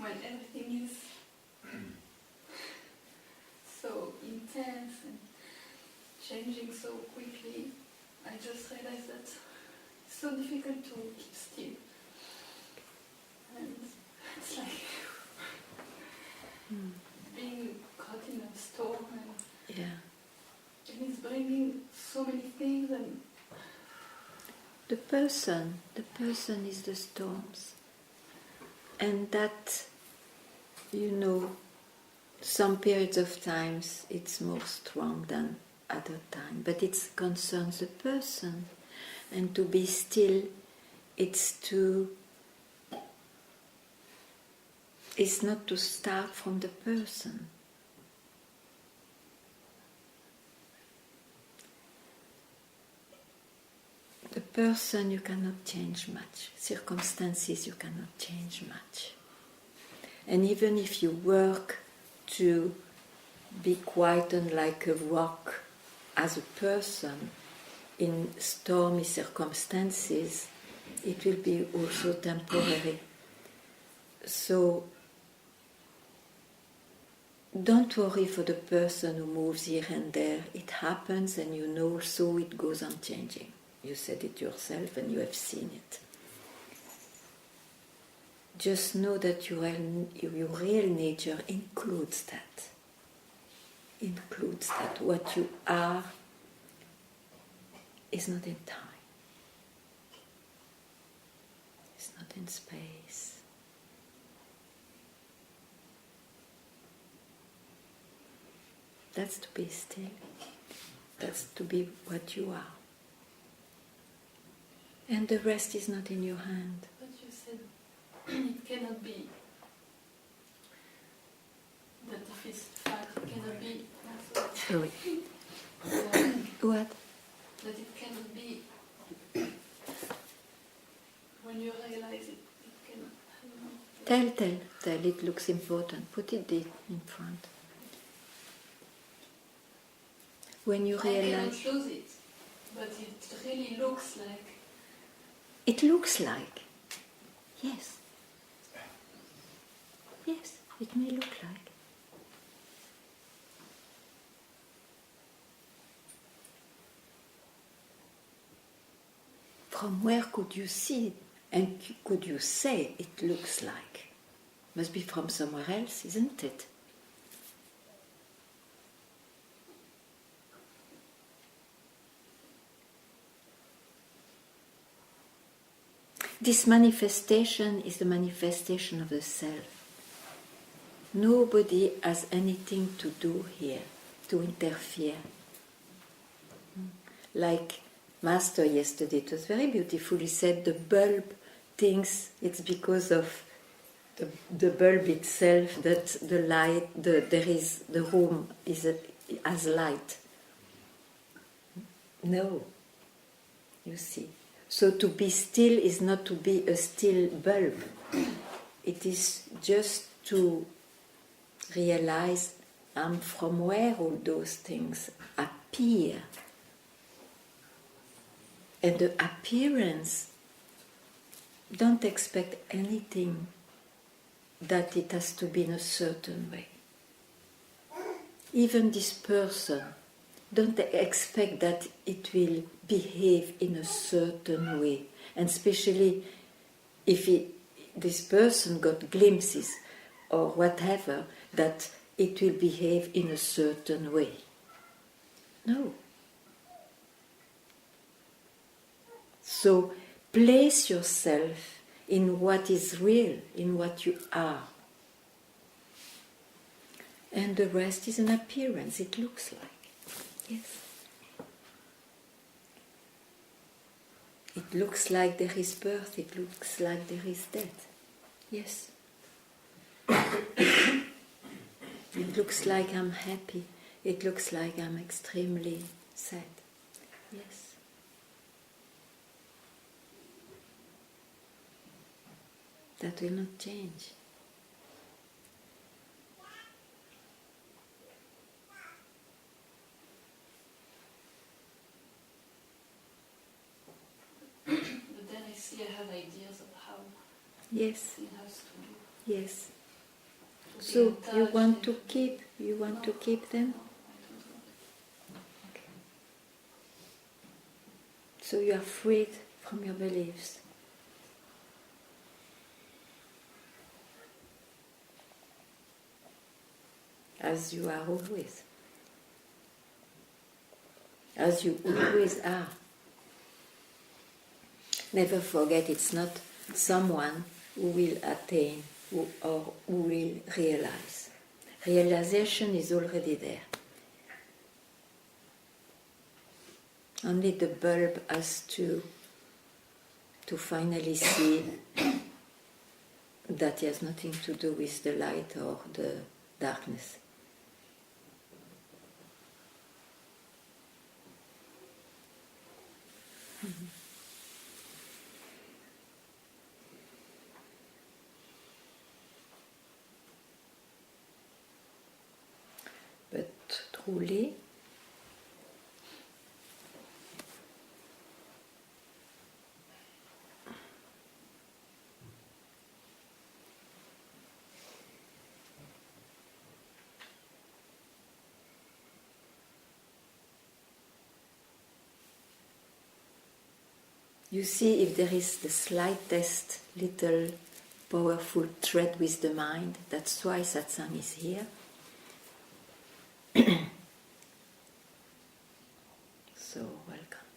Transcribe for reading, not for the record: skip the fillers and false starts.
when everything is so intense and changing so quickly, I just realized that it's so difficult to keep still. And it's like being caught in a storm, and it's bringing so many things. And the person is the storms, and that, some periods of times it's more strong than other time, but it concerns the person. And to be still, it's not to start from the person. The person you cannot change much. Circumstances you cannot change much. And even if you work to be quietened like a rock as a person in stormy circumstances, it will be also temporary. So don't worry for the person who moves here and there. It happens, and so it goes on changing. You said it yourself and you have seen it. Just know that your real nature includes that. What you are is not in time. It's not in space. That's to be still. That's to be what you are. And the rest is not in your hand. But you said it cannot be that if it's fact, it cannot be. Sorry. What? That it cannot be when you realize it cannot. I don't know. Tell. It looks important. Put it in front. When you realize. I cannot lose it, but it really looks like. It looks like. Yes. Yes, it may look like. From where could you see and could you say it looks like? Must be from somewhere else, isn't it? This manifestation is the manifestation of the self. Nobody has anything to do here, to interfere. Like Master yesterday, it was very beautiful. He said the bulb thinks it's because of the bulb itself that the light, the room has light. No, you see. So to be still is not to be a still bulb. It is just to realize from where all those things appear. And the appearance, don't expect anything that it has to be in a certain way. Even this person, don't expect that it will behave in a certain way. And especially if this person got glimpses or whatever, that it will behave in a certain way. No. So place yourself in what is real, in what you are. And the rest is an appearance, it looks like. Yes. It looks like there is birth, it looks like there is death. Yes. It looks like I'm happy, it looks like I'm extremely sad. Yes. That will not change. But then I see I have ideas of how Yes. it has to do. Yes. So in touch you want and- to keep them? Okay. So you are freed from your beliefs. As you are always. As you always are. Never forget, it's not someone who will attain or who will realize. Realization is already there. Only the bulb has to finally see that it has nothing to do with the light or the darkness. But truly, you see if there is the slightest little powerful thread with the mind. That's why satsang is here. So, welcome.